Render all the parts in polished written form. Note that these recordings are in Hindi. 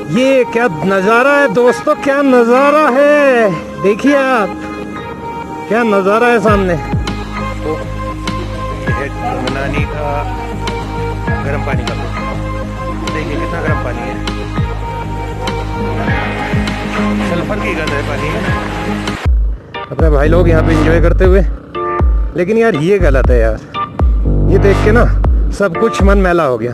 ये क्या नज़ारा है दोस्तों, क्या नज़ारा है। देखिए आप, क्या नज़ारा है सामने। तो ये गंगनानी का गर्म पानी का देखिए कितना गर्म पानी है, सल्फर की गंध है पानी में। अपने भाई लोग यहाँ पे एंजॉय करते हुए, लेकिन यार ये गलत है यार। ये देख के ना सब कुछ मन मैला हो गया।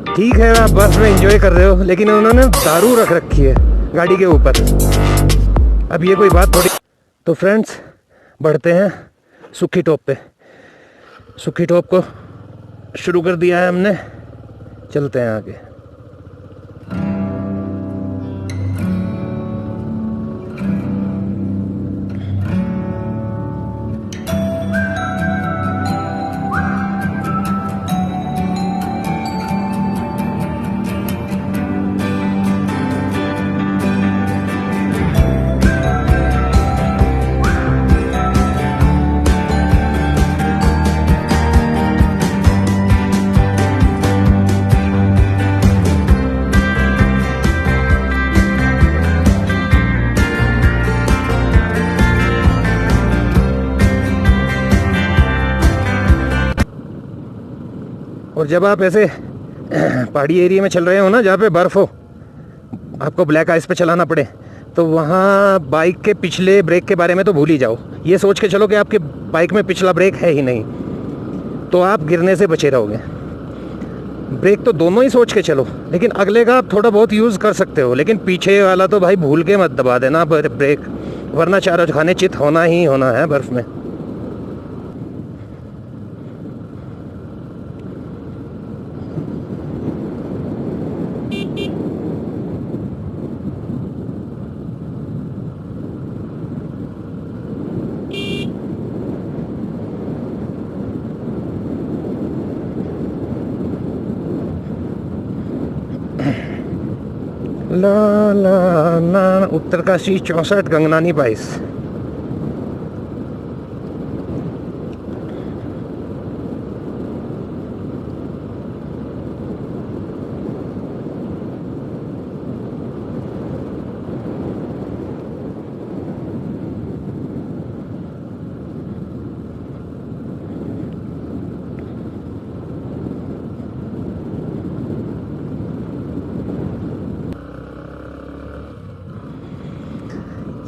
ठीक है आप बस में एंजॉय कर रहे हो, लेकिन उन्होंने दारू रख रखी है गाड़ी के ऊपर। अब ये कोई बात थोड़ी। तो फ्रेंड्स बढ़ते हैं सुखी टॉप पे। सुखी टॉप को शुरू कर दिया है हमने, चलते हैं आगे। और जब आप ऐसे पहाड़ी एरिया में चल रहे हो ना, जहाँ पे बर्फ़ हो, आपको ब्लैक आइस पे चलाना पड़े, तो वहाँ बाइक के पिछले ब्रेक के बारे में तो भूल ही जाओ। ये सोच के चलो कि आपके बाइक में पिछला ब्रेक है ही नहीं, तो आप गिरने से बचे रहोगे। ब्रेक तो दोनों ही सोच के चलो, लेकिन अगले का आप थोड़ा बहुत यूज़ कर सकते हो, लेकिन पीछे वाला तो भाई भूल के मत दबा देना ब्रेक, वरना चारों खाने चित होना ही होना है बर्फ़ में। ला ला ना उत्तरकाशी 64 गंगनानी पाइस।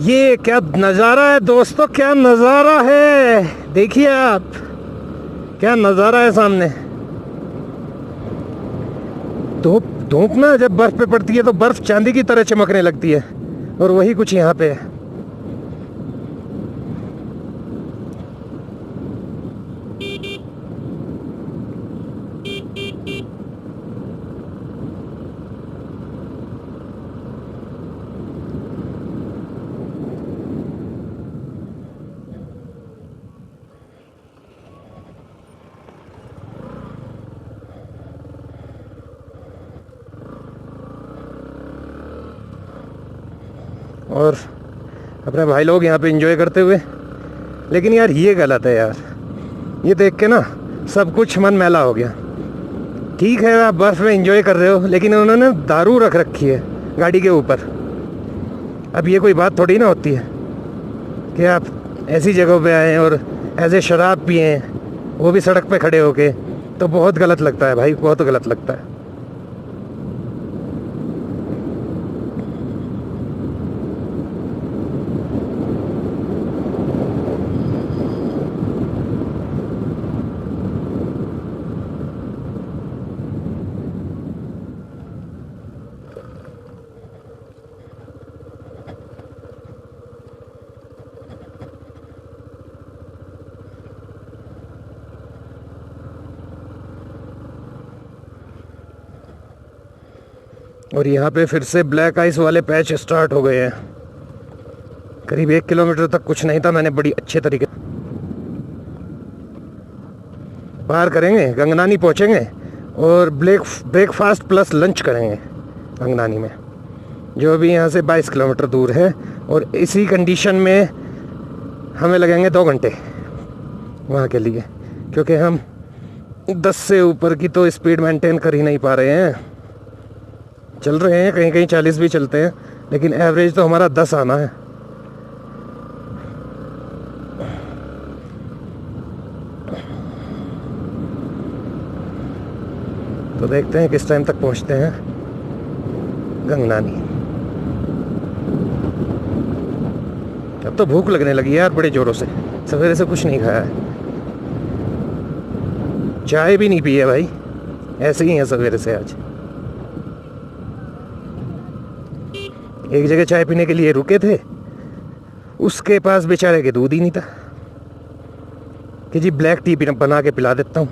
ये क्या नज़ारा है दोस्तों, क्या नज़ारा है। देखिए आप, क्या नज़ारा है सामने। धूप धूप ना जब बर्फ़ पे पड़ती है तो बर्फ़ चांदी की तरह चमकने लगती है, और वही कुछ यहाँ पे है। और अपने भाई लोग यहाँ पे एंजॉय करते हुए, लेकिन यार ये गलत है यार। ये देख के ना सब कुछ मन मैला हो गया। ठीक है आप बर्फ़ में एंजॉय कर रहे हो, लेकिन उन्होंने दारू रख रखी है गाड़ी के ऊपर। अब ये कोई बात थोड़ी ना होती है कि आप ऐसी जगहों पे आएँ और ऐसे शराब पिएँ, वो भी सड़क पे खड़े होके, तो बहुत गलत लगता है भाई, बहुत गलत लगता है। और यहाँ पे फिर से ब्लैक आइस वाले पैच स्टार्ट हो गए हैं। करीब 1 किलोमीटर तक कुछ नहीं था, मैंने बड़ी अच्छे तरीके पार करेंगे, गंगनानी पहुँचेंगे और ब्रेकफास्ट प्लस लंच करेंगे गंगनानी में, जो अभी यहाँ से 22 किलोमीटर दूर है। और इसी कंडीशन में हमें लगेंगे 2 घंटे वहाँ के लिए, क्योंकि हम 10 से ऊपर की तो स्पीड मेंटेन कर ही नहीं पा रहे हैं। चल रहे हैं, कहीं कहीं 40 भी चलते हैं, लेकिन एवरेज तो हमारा 10 आना है। तो देखते हैं किस टाइम तक पहुंचते हैं गंगनानी। अब तो भूख लगने लगी है यार बड़े जोरों से, सवेरे से कुछ नहीं खाया है, चाय भी नहीं पी है भाई, ऐसे ही है सवेरे से आज। एक जगह चाय पीने के लिए रुके थे, उसके पास बेचारे के दूध ही नहीं था कि जी ब्लैक टी बना के पिला देता हूँ।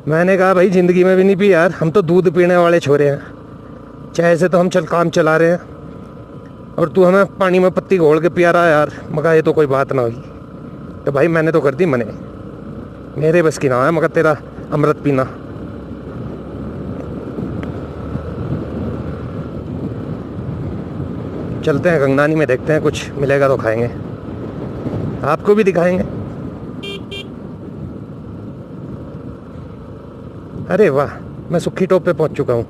मैंने कहा भाई ज़िंदगी में भी नहीं पी यार, हम तो दूध पीने वाले छोरे हैं, चाय से तो हम काम चला रहे हैं, और तू हमें पानी में पत्ती घोल के पिया रहा है यार। मगर ये तो कोई बात ना हुई। तो भाई मैंने तो कर दी मने, मेरे बस की ना है मगर तेरा अमृत पीना। चलते हैं गंगनानी में, देखते हैं कुछ मिलेगा तो खाएंगे, आपको भी दिखाएंगे। अरे वाह, मैं सुखी टॉप पे पहुंच चुका हूँ।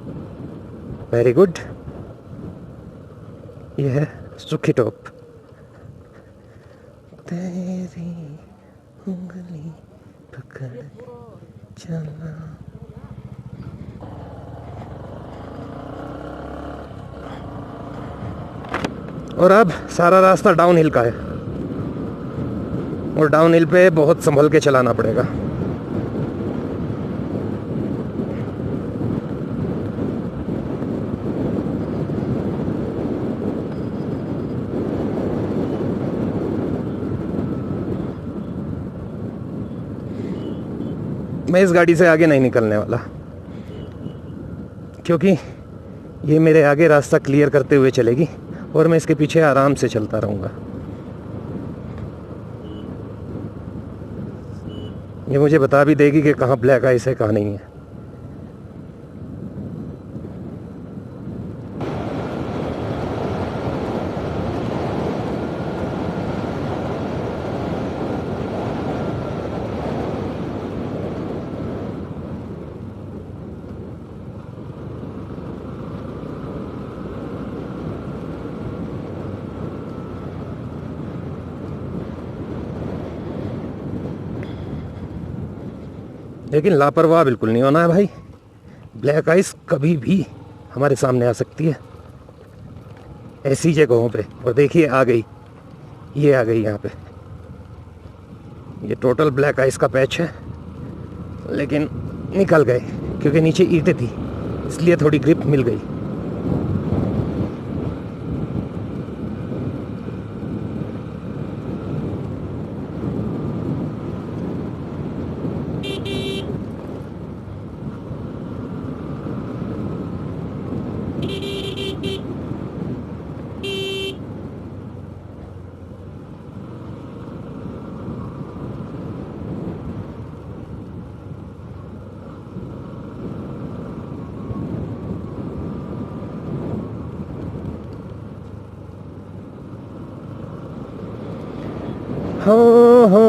वेरी गुड, ये है सुखी टॉप। तेरी उंगली पकड़ चला। और अब सारा रास्ता डाउन हिल का है, और डाउन हिल पे बहुत संभल के चलाना पड़ेगा। मैं इस गाड़ी से आगे नहीं निकलने वाला, क्योंकि ये मेरे आगे रास्ता क्लियर करते हुए चलेगी और मैं इसके पीछे आराम से चलता रहूँगा। ये मुझे बता भी देगी कि कहाँ ब्लैक आइस है कहाँ नहीं है। लेकिन लापरवाह बिल्कुल नहीं होना है भाई, ब्लैक आइस कभी भी हमारे सामने आ सकती है ऐसी जगहों पे। और देखिए आ गई, ये आ गई यहाँ पे। ये टोटल ब्लैक आइस का पैच है, लेकिन निकल गए क्योंकि नीचे ईंटें थी, इसलिए थोड़ी ग्रिप मिल गई। हो हो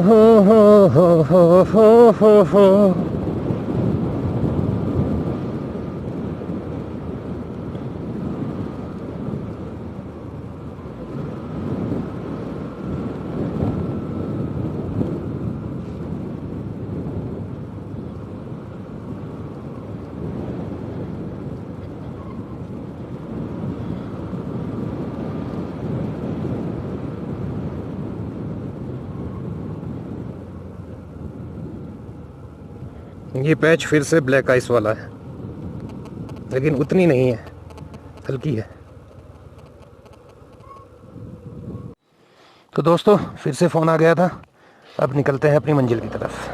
हो हो हो हो हो हो। ये पैच फिर से ब्लैक आइस वाला है, लेकिन उतनी नहीं है, हल्की है। तो दोस्तों फिर से फ़ोन आ गया था, अब निकलते हैं अपनी मंजिल की तरफ।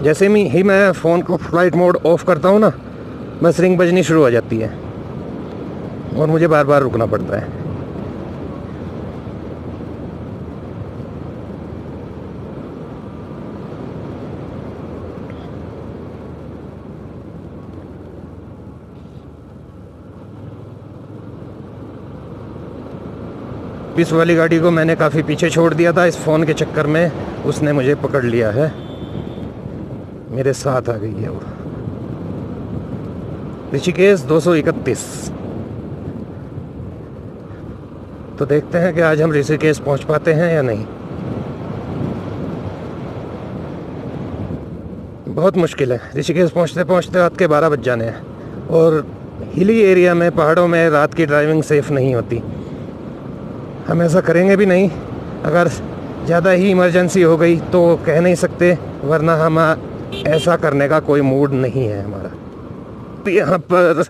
जैसे ही मैं फ़ोन को फ्लाइट मोड ऑफ करता हूँ ना, बस रिंग बजनी शुरू हो जाती है और मुझे बार बार रुकना पड़ता है। इस वाली गाड़ी को मैंने काफ़ी पीछे छोड़ दिया था, इस फ़ोन के चक्कर में उसने मुझे पकड़ लिया है, मेरे साथ आ गई है वो। ऋषिकेश 231। तो देखते हैं कि आज हम ऋषिकेश पहुंच पाते हैं या नहीं। बहुत मुश्किल है, ऋषिकेश पहुंचते पहुंचते रात के 12 बज जाने हैं। और हिली एरिया में, पहाड़ों में रात की ड्राइविंग सेफ़ नहीं होती। हम ऐसा करेंगे भी नहीं, अगर ज़्यादा ही इमरजेंसी हो गई तो कह नहीं सकते, वरना हम ऐसा करने का कोई मूड नहीं है हमारा। यहाँ पर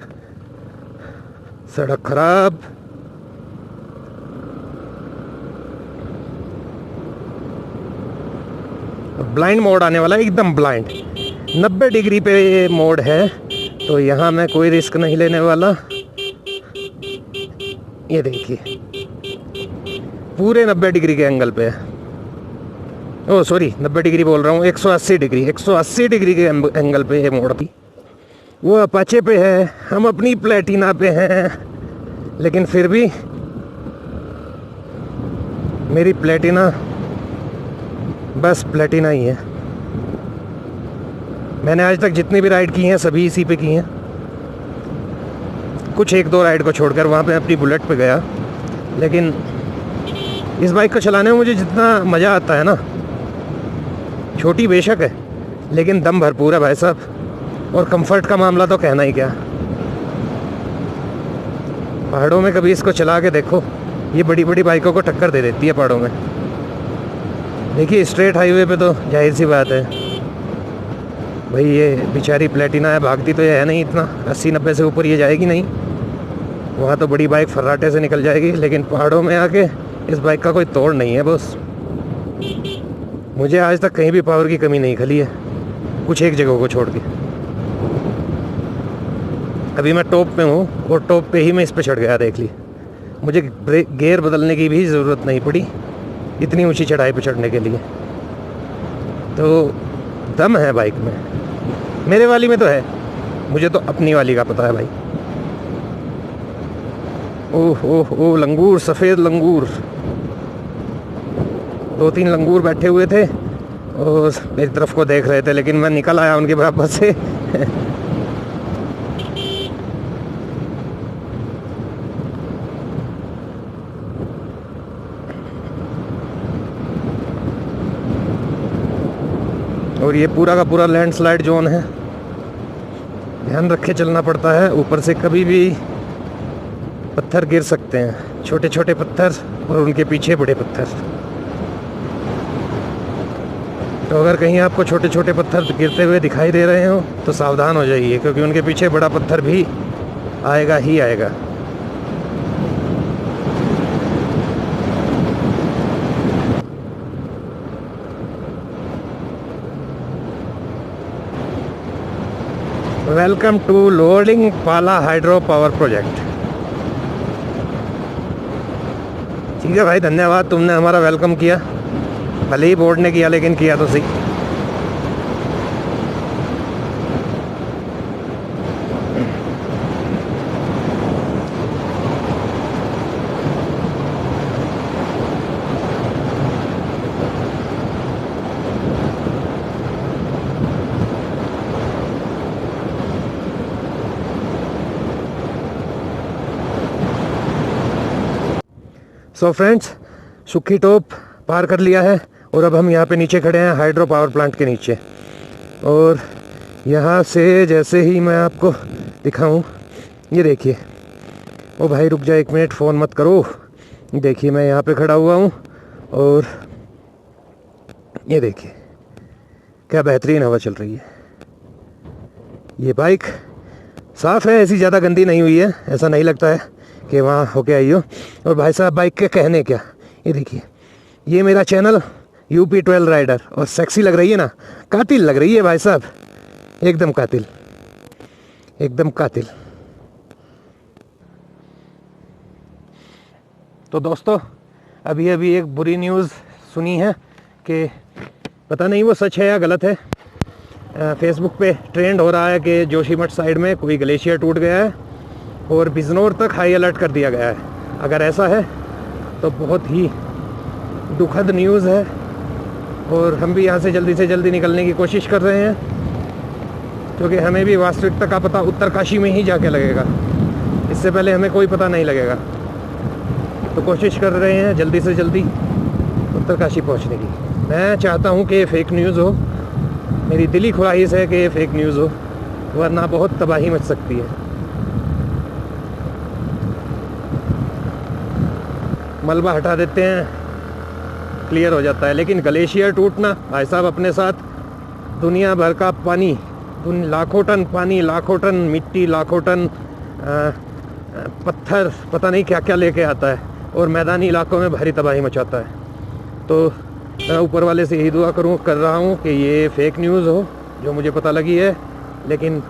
सड़क खराब, ब्लाइंड मोड आने वाला है, एकदम ब्लाइंड। 90 डिग्री पे मोड है, तो यहाँ मैं कोई रिस्क नहीं लेने वाला। ये देखिए पूरे 90 डिग्री के एंगल पे है। ओह सॉरी, 90 डिग्री बोल रहा हूँ, 180 डिग्री के एंगल पे है मोड़। वो अपाचे पे है, हम अपनी प्लेटिना पे हैं, लेकिन फिर भी मेरी प्लेटिना बस प्लेटिना ही है। मैंने आज तक जितनी भी राइड की हैं सभी इसी पे की हैं, कुछ 1-2 राइड को छोड़कर। वहाँ पे अपनी बुलेट पे गया, लेकिन इस बाइक को चलाने में मुझे जितना मज़ा आता है ना, छोटी बेशक है लेकिन दम भरपूर है भाई साहब। और कंफर्ट का मामला तो कहना ही क्या। पहाड़ों में कभी इसको चला के देखो, ये बड़ी बड़ी बाइकों को टक्कर दे देती है पहाड़ों में। देखिए स्ट्रेट हाईवे पे तो जाहिर सी बात है भाई, ये बेचारी प्लेटिना है, भागती तो ये है नहीं इतना, 80-90 से ऊपर ये जाएगी नहीं। वहाँ तो बड़ी बाइक फर्राटे से निकल जाएगी, लेकिन पहाड़ों में आके इस बाइक का कोई तोड़ नहीं है बॉस। मुझे आज तक कहीं भी पावर की कमी नहीं खली है, कुछ एक जगह को छोड़ के। अभी मैं टॉप पे हूँ और टॉप पे ही मैं इस पे चढ़ गया, देख ली। मुझे गियर बदलने की भी ज़रूरत नहीं पड़ी इतनी ऊंची चढ़ाई पे चढ़ने के लिए। तो दम है बाइक में, मेरे वाली में तो है, मुझे तो अपनी वाली का पता है भाई। ओह ओह ओह, लंगूर, सफ़ेद लंगूर। 2-3 लंगूर बैठे हुए थे और मेरी तरफ को देख रहे थे, लेकिन मैं निकल आया उनके बराबर से। और ये पूरा का पूरा लैंडस्लाइड जोन है, ध्यान रख के चलना पड़ता है। ऊपर से कभी भी पत्थर गिर सकते हैं, छोटे छोटे पत्थर और उनके पीछे बड़े पत्थर। तो अगर कहीं आपको छोटे छोटे पत्थर गिरते हुए दिखाई दे रहे हो तो सावधान हो जाइए, क्योंकि उनके पीछे बड़ा पत्थर भी आएगा ही आएगा। वेलकम टू लोडिंग पाला हाइड्रो पावर प्रोजेक्ट। ठीक है भाई, धन्यवाद, तुमने हमारा वेलकम किया। भले ही बोर्ड ने किया, लेकिन किया तो सही। सो फ्रेंड्स, सुखी टॉप पार कर लिया है और अब हम यहाँ पे नीचे खड़े हैं, हाइड्रो पावर प्लांट के नीचे। और यहाँ से जैसे ही मैं आपको दिखाऊं, ये देखिए। ओ भाई रुक जा 1 मिनट, फ़ोन मत करो। देखिए मैं यहाँ पे खड़ा हुआ हूँ और ये देखिए क्या बेहतरीन हवा चल रही है। ये बाइक साफ़ है, ऐसी ज़्यादा गंदी नहीं हुई है, ऐसा नहीं लगता है कि वहाँ होके आई हो। और भाई साहब बाइक के कहने क्या, ये देखिए, ये मेरा चैनल UP12 राइडर, और सेक्सी लग रही है ना, कातिल लग रही है भाई साहब, एकदम कातिल, एकदम कातिल। तो दोस्तों, अभी अभी एक बुरी न्यूज़ सुनी है कि पता नहीं वो सच है या गलत है। फेसबुक पे ट्रेंड हो रहा है कि जोशीमठ साइड में कोई ग्लेशियर टूट गया है और बिजनौर तक हाई अलर्ट कर दिया गया है। अगर ऐसा है तो बहुत ही दुखद न्यूज़ है और हम भी यहाँ से जल्दी निकलने की कोशिश कर रहे हैं। क्योंकि हमें भी वास्तविकता का पता उत्तरकाशी में ही जाके लगेगा, इससे पहले हमें कोई पता नहीं लगेगा। तो कोशिश कर रहे हैं जल्दी से जल्दी उत्तरकाशी पहुंचने की। मैं चाहता हूं कि ये फेक न्यूज़ हो, मेरी दिली ख्वाहिश है कि ये फेक न्यूज़ हो, वरना बहुत तबाही मच सकती है। मलबा हटा देते हैं, क्लियर हो जाता है। लेकिन ग्लेशियर टूटना, भाई साहब अपने साथ दुनिया भर का पानी, लाखों टन पानी, लाखों टन मिट्टी, लाखों टन पत्थर, पता नहीं क्या क्या लेके आता है और मैदानी इलाकों में भारी तबाही मचाता है। तो मैं ऊपर वाले से यही दुआ कर रहा हूँ कि ये फेक न्यूज़ हो जो मुझे पता लगी है, लेकिन